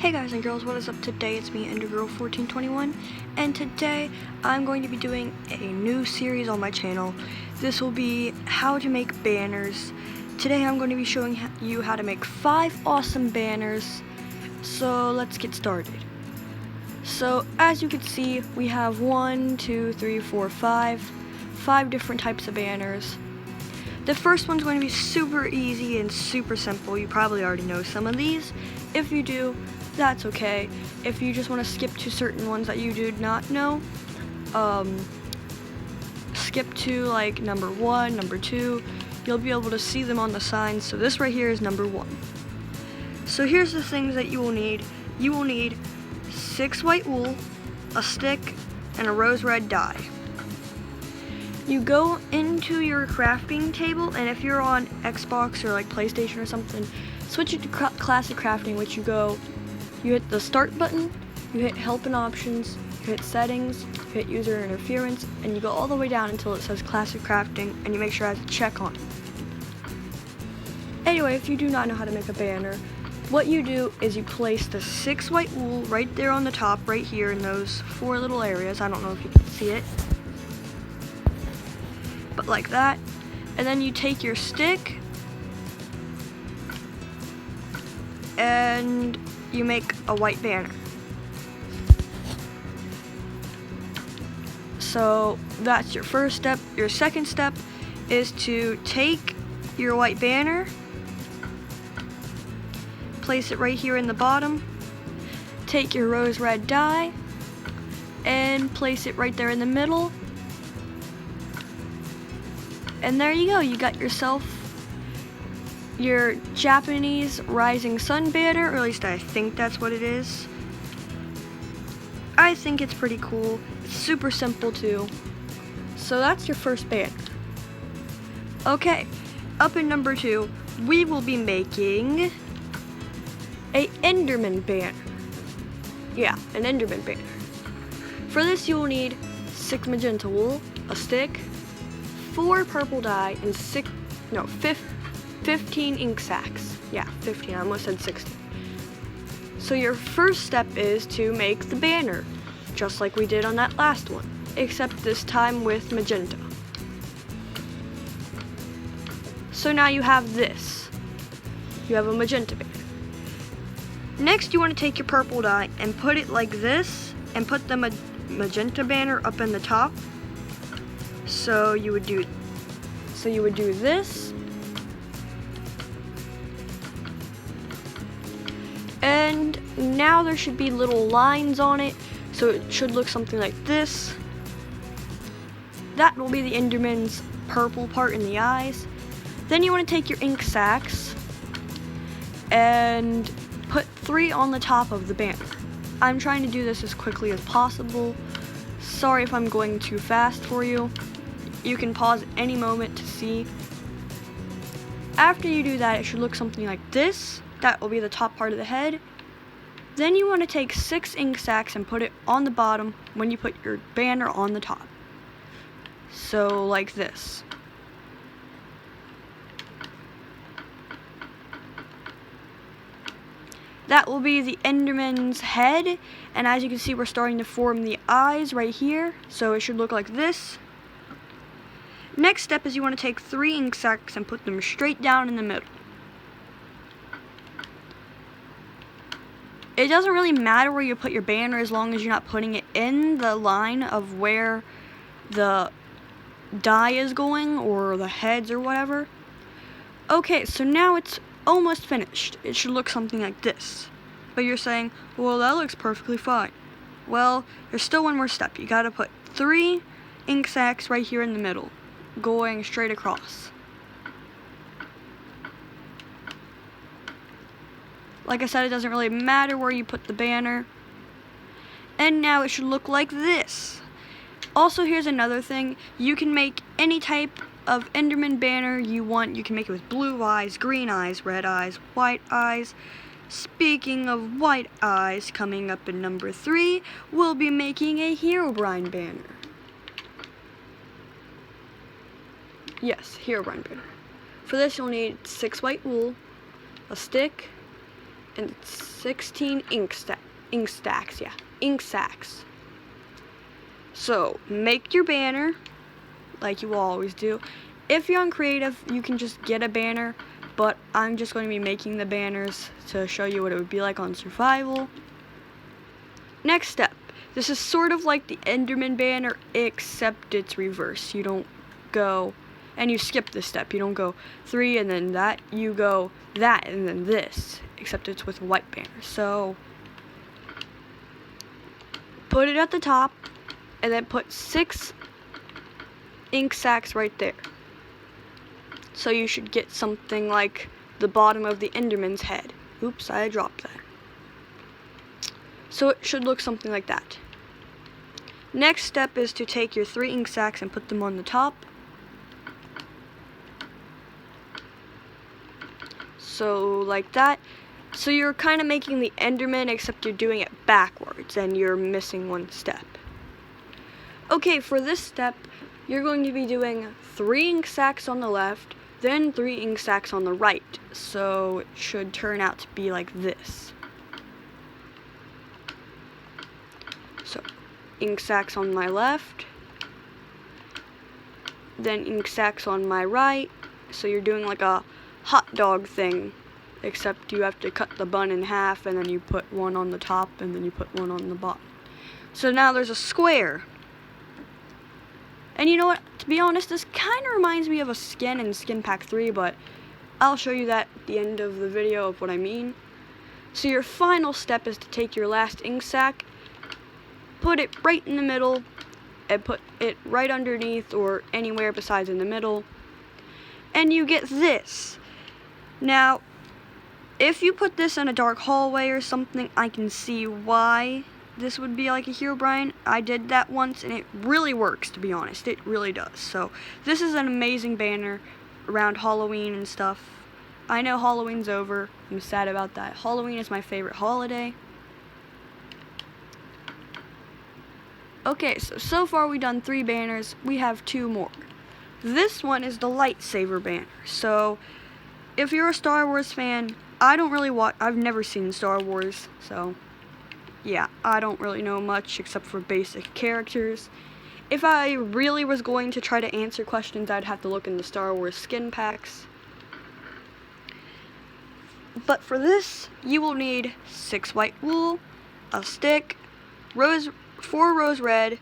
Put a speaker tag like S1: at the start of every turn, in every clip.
S1: Hey guys and girls, what is up today? It's me, endergirl1421, and today I'm going to be doing a new series on my channel. This will be how to make banners. Today I'm going to be showing you how to make 5 awesome banners. So let's get started. So as you can see, we have 5 different types of banners. The first one's going to be super easy and super simple. You probably already know some of these. If you do, that's okay. If you just want to skip to certain ones that you do not know, skip to like number 1, number 2. You'll be able to see them on the signs. So this right here is number 1. So here's the things that you will need. You will need 6 white wool, a stick, and a rose red dye. You go into your crafting table, and if you're on Xbox or like PlayStation or something, switch it to classic crafting, which you hit the start button, you hit help and options, you hit settings, you hit user interference, and you go all the way down until it says classic crafting, and you make sure it has a check on it. Anyway, if you do not know how to make a banner, what you do is you place the 6 white wool right there on the top, right here in those 4 little areas. I don't know if you can see it, but like that. And then you take your stick and you make a white banner. So that's your first step. Your second step is to take your white banner, place it right here in the bottom, take your rose red dye and place it right there in the middle. And there you go, you got yourself your Japanese rising sun banner, or at least I think that's what it is. I think it's pretty cool. It's super simple too. So that's your first banner. Okay, up in number 2, we will be making a enderman banner. Yeah, an enderman banner. For this you will need 6 magenta wool, a stick, 4 purple dye, and 15 ink sacks. Yeah, 15, I almost said 16. So your first step is to make the banner, just like we did on that last one, except this time with magenta. So now you have this. You have a magenta banner. Next you want to take your purple dye and put it like this, and put the magenta banner up in the top. So you would do this. And now there should be little lines on it, so it should look something like this. That will be the enderman's purple part in the eyes. Then you want to take your ink sacks and put 3 on the top of the banner. I'm trying to do this as quickly as possible. Sorry if I'm going too fast for you. You can pause at any moment to see. After you do that, it should look something like this. That will be the top part of the head. Then you want to take 6 ink sacks and put it on the bottom when you put your banner on the top. So like this. That will be the enderman's head, and as you can see, we're starting to form the eyes right here, so it should look like this. Next step is you want to take 3 ink sacks and put them straight down in the middle. It doesn't really matter where you put your banner as long as you're not putting it in the line of where the dye is going, or the heads or whatever. Okay, so now it's almost finished. It should look something like this. But you're saying, well, that looks perfectly fine. Well, there's still one more step. You gotta put 3 ink sacks right here in the middle, going straight across. Like I said, it doesn't really matter where you put the banner. And now it should look like this. Also, here's another thing. You can make any type of enderman banner you want. You can make it with blue eyes, green eyes, red eyes, white eyes. Speaking of white eyes, coming up in number 3, we'll be making a herobrine banner. Yes, herobrine banner. For this you'll need 6 white wool, a stick, and it's 16 ink stacks. Yeah, ink sacks. So make your banner like you always do. If you're on creative, you can just get a banner, but I'm just going to be making the banners to show you what it would be like on survival. Next step. This is sort of like the enderman banner, except it's reverse. You don't go, and you skip this step. You don't go 3 and then that. You go that and then this, except it's with white banner. So put it at the top, and then put 6 ink sacks right there. So you should get something like the bottom of the enderman's head. Oops, I dropped that. So it should look something like that. Next step is to take your 3 ink sacks and put them on the top. So like that. So you're kind of making the enderman, except you're doing it backwards and you're missing one step. Okay, for this step, you're going to be doing 3 ink sacks on the left, then 3 ink sacks on the right. So it should turn out to be like this. So ink sacks on my left, then ink sacks on my right. So you're doing like a hot dog thing, except you have to cut the bun in half, and then you put one on the top, and then you put one on the bottom. So now there's a square. And you know what, to be honest, this kind of reminds me of a skin in Skin Pack 3, but I'll show you that at the end of the video of what I mean. So your final step is to take your last ink sack, put it right in the middle, and put it right underneath or anywhere besides in the middle, and you get this. Now, if you put this in a dark hallway or something, I can see why this would be like a herobrine. I did that once, and it really works, to be honest. It really does. So this is an amazing banner around Halloween and stuff. I know Halloween's over. I'm sad about that. Halloween is my favorite holiday. Okay, so far we've done 3 banners. We have 2 more. This one is the lightsaber banner. So if you're a Star Wars fan, I've never seen Star Wars, so yeah, I don't really know much except for basic characters. If I really was going to try to answer questions, I'd have to look in the Star Wars skin packs. But for this, you will need 6 white wool, a stick, 4 rose red,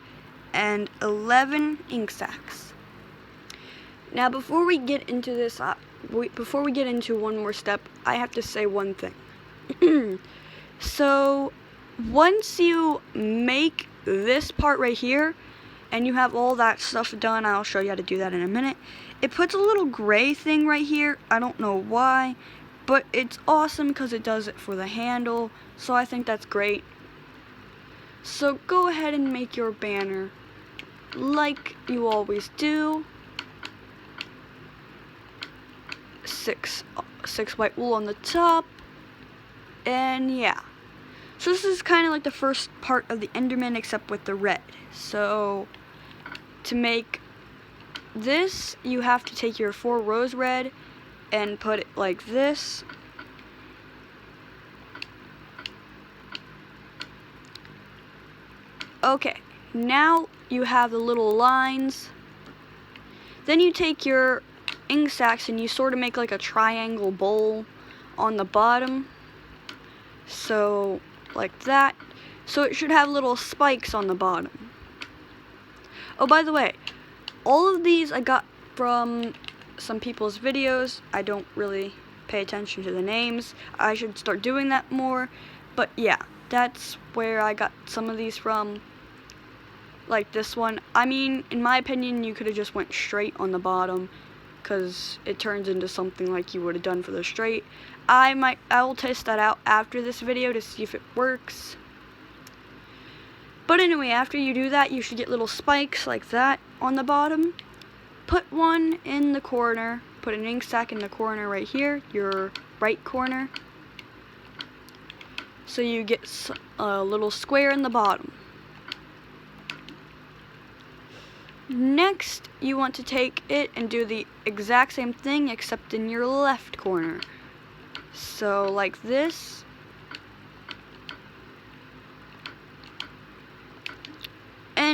S1: and 11 ink sacks. Now before we get into this, before we get into one more step, I have to say one thing. So once you make this part right here, and you have all that stuff done, I'll show you how to do that in a minute. It puts a little gray thing right here. I don't know why, but it's awesome because it does it for the handle, so I think that's great. So go ahead and make your banner like you always do. 6 white wool on the top, and yeah. So this is kind of like the first part of the enderman, except with the red. So to make this, you have to take your 4 rose red and put it like this. Okay, now you have the little lines. Then you take your ink sacks and you sort of make like a triangle bowl on the bottom. So like that. So it should have little spikes on the bottom. Oh, by the way, all of these I got from some people's videos. I don't really pay attention to the names. I should start doing that more. But yeah, that's where I got some of these from. Like this one. I mean, in my opinion, you could have just went straight on the bottom, because it turns into something like you would have done for the straight. I will test that out after this video to see if it works. But anyway, after you do that, you should get little spikes like that on the bottom. Put one in the corner. Put an ink sac in the corner right here, your right corner. So you get a little square in the bottom. Next, you want to take it and do the exact same thing, except in your left corner. So like this,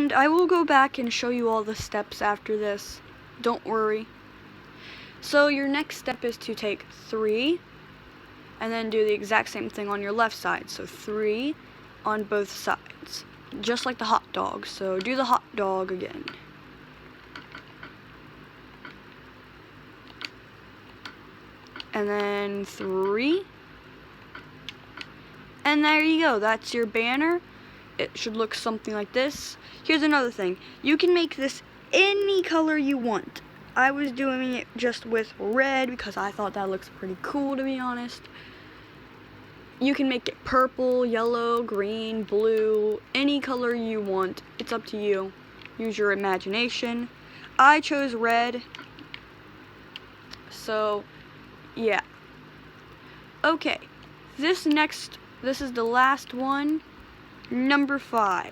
S1: And I will go back and show you all the steps after this. Don't worry. So your next step is to take 3 and then do the exact same thing on your left side. So 3 on both sides, just like the hot dog. So do the hot dog again. And then 3. And there you go. That's your banner. It should look something like this. Here's another thing. You can make this any color you want. I was doing it just with red because I thought that looks pretty cool, to be honest. You can make it purple, yellow, green, blue, any color you want. It's up to you. Use your imagination. I chose red. So, yeah. Okay. This is the last one. Number 5.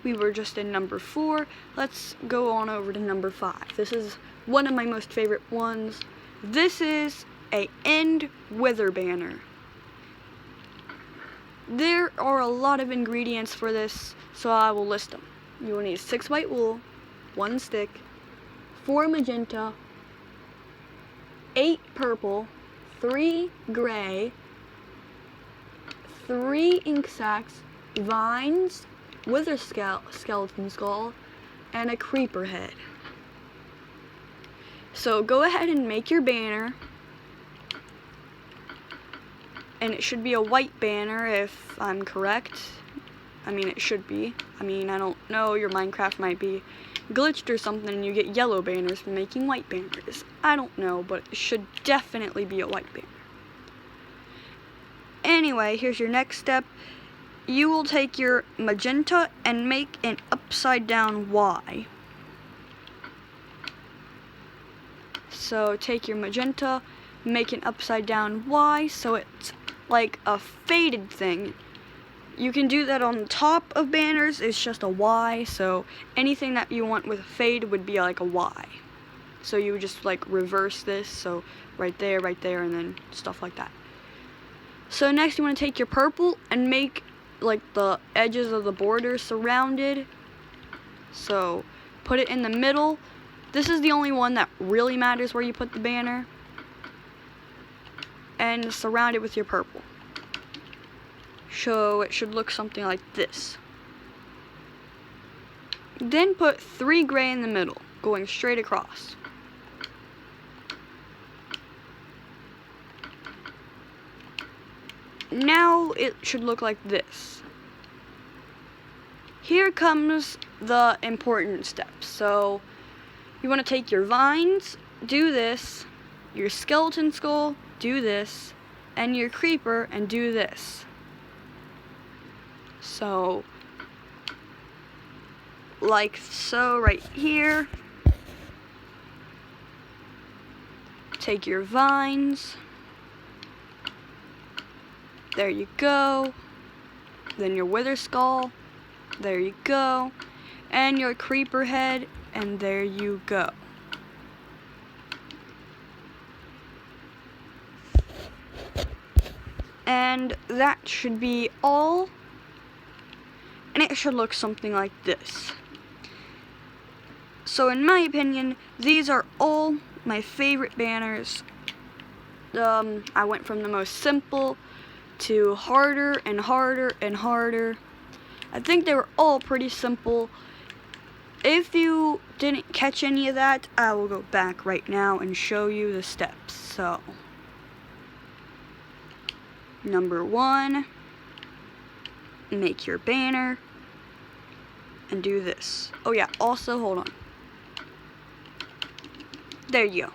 S1: We were just in number 4. Let's go on over to number 5. This is one of my most favorite ones. This is a end wither banner. There are a lot of ingredients for this, so I will list them. You will need 6 white wool, 1 stick, 4 magenta, 8 purple, 3 gray, 3 ink sacs, vines, wither skeleton skull, and a creeper head. So go ahead and make your banner. And it should be a white banner if I'm correct. I mean, it should be. I mean, I don't know, your Minecraft might be glitched or something and you get yellow banners for making white banners. I don't know, but it should definitely be a white banner. Anyway, here's your next step. You will take your magenta and make an upside down Y. So take your magenta, make an upside down Y so it's like a faded thing. You can do that on the top of banners, it's just a Y, so anything that you want with a fade would be like a Y. So you would just like reverse this, so right there, and then stuff like that. So next you want to take your purple and make like the edges of the border surrounded. So put it in the middle. This is the only one that really matters where you put the banner. And surround it with your purple. So it should look something like this. Then put 3 gray in the middle, going straight across. Now it should look like this. Here comes the important steps. So you want to take your vines, do this, your skeleton skull, do this, and your creeper, and do this. So, like so right here. Take your vines. There you go. Then your wither skull. There you go. And your creeper head, and there you go. And that should be all. And it should look something like this. So in my opinion, these are all my favorite banners. I went from the most simple to harder and harder and harder. I think they were all pretty simple. If you didn't catch any of that, I will go back right now and show you the steps. So, number 1, make your banner and do this. Oh yeah, also hold on. There you go.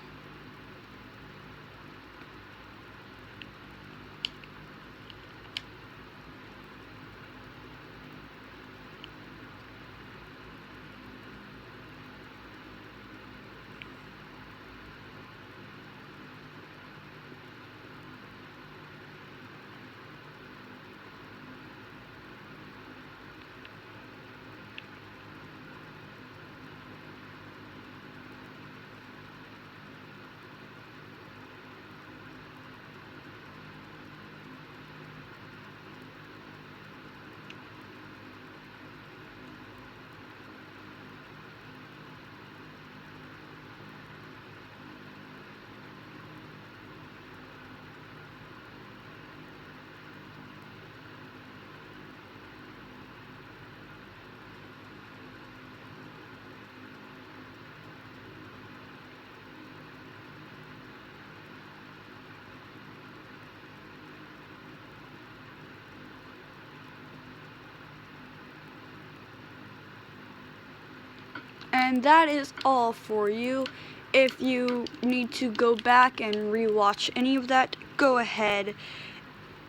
S1: And that is all for you. If you need to go back and rewatch any of that, go ahead.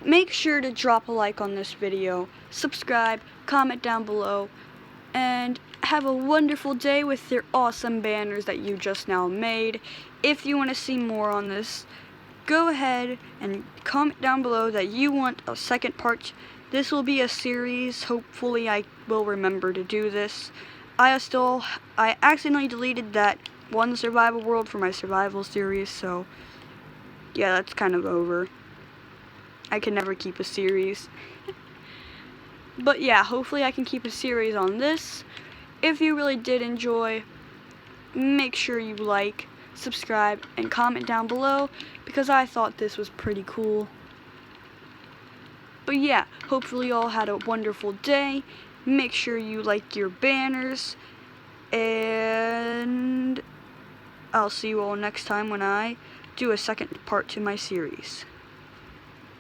S1: Make sure to drop a like on this video, subscribe, comment down below, and have a wonderful day with your awesome banners that you just now made. If you want to see more on this, go ahead and comment down below that you want a second part. This will be a series. Hopefully I will remember to do this. I accidentally deleted that one survival world for my survival series, so yeah, that's kind of over. I can never keep a series. But yeah, hopefully I can keep a series on this. If you really did enjoy, make sure you like, subscribe, and comment down below, because I thought this was pretty cool. But yeah, hopefully you all had a wonderful day. Make sure you like your banners, and I'll see you all next time when I do a second part to my series.